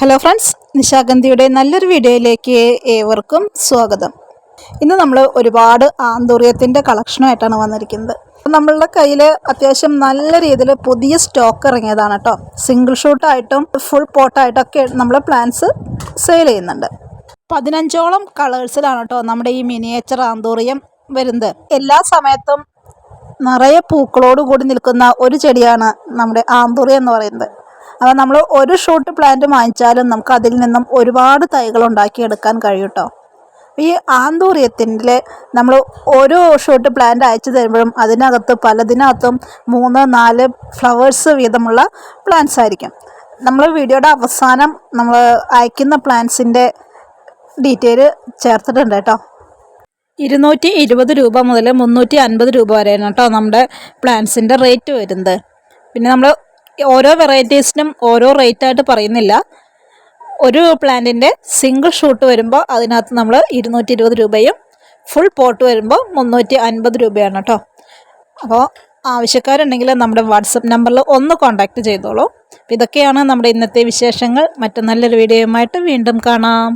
Hello friends, നിശാഗന്ധിയുടെ നല്ലൊരു വീഡിയോയിലേക്ക് ഏവർക്കും സ്വാഗതം. ഇന്ന് നമ്മൾ ഒരുപാട് ആന്തൂറിയത്തിൻ്റെ കളക്ഷനുമായിട്ടാണ് വന്നിരിക്കുന്നത്. നമ്മളുടെ കയ്യിൽ അത്യാവശ്യം നല്ല രീതിയിൽ പുതിയ സ്റ്റോക്ക് ഇറങ്ങിയതാണ് കേട്ടോ. സിംഗിൾ ഷൂട്ടായിട്ടും ഫുൾ പോട്ടായിട്ടൊക്കെ നമ്മൾ പ്ലാന്റ്സ് സെയിൽ ചെയ്യുന്നുണ്ട്. 15ഓളം കളേഴ്സിലാണ് കേട്ടോ നമ്മുടെ ഈ മിനിയേച്ചർ ആന്തൂറിയം വരുന്നത്. എല്ലാ സമയത്തും നിറയെ പൂക്കളോട് കൂടി നിൽക്കുന്ന ഒരു ചെടിയാണ് നമ്മുടെ ആന്തൂറിയം എന്ന് പറയുന്നത്. അപ്പോൾ നമ്മൾ ഒരു ഷൂട്ട് പ്ലാന്റ് വാങ്ങിച്ചാലും നമുക്ക് അതിൽ നിന്നും ഒരുപാട് തൈകൾ ഉണ്ടാക്കിയെടുക്കാൻ കഴിയും കേട്ടോ. ഈ ആന്തൂറിയത്തിൻ്റെ നമ്മൾ ഓരോ ഷൂട്ട് പ്ലാന്റ് അയച്ചു തരുമ്പോഴും അതിനകത്ത് പലതിനകത്തും 3-4 ഫ്ലവേഴ്സ് വീതമുള്ള പ്ലാന്റ്സ് ആയിരിക്കും. നമ്മൾ വീഡിയോയുടെ അവസാനം നമ്മൾ അയക്കുന്ന പ്ലാന്റ്സിൻ്റെ ഡീറ്റെയിൽ ചേർത്തിട്ടുണ്ട് കേട്ടോ. 220 രൂപ മുതൽ 350 രൂപ വരെയാണ് കേട്ടോ നമ്മുടെ പ്ലാന്റ്സിൻ്റെ റേറ്റ് വരുന്നത്. പിന്നെ നമ്മൾ ഓരോ വെറൈറ്റീസിനും ഓരോ റേറ്റായിട്ട് പറയുന്നില്ല. ഒരു പ്ലാന്റിൻ്റെ സിംഗിൾ ഷൂട്ട് വരുമ്പോൾ അതിനകത്ത് നമ്മൾ 220 രൂപയും ഫുൾ പോട്ട് വരുമ്പോൾ 350 രൂപയാണ് കേട്ടോ. അപ്പോൾ ആവശ്യക്കാരുണ്ടെങ്കിൽ നമ്മുടെ വാട്സപ്പ് നമ്പറിൽ ഒന്ന് കോൺടാക്റ്റ് ചെയ്തോളൂ. ഇതൊക്കെയാണ് നമ്മുടെ ഇന്നത്തെ വിശേഷങ്ങൾ. മറ്റു നല്ലൊരു വീഡിയോയുമായിട്ട് വീണ്ടും കാണാം.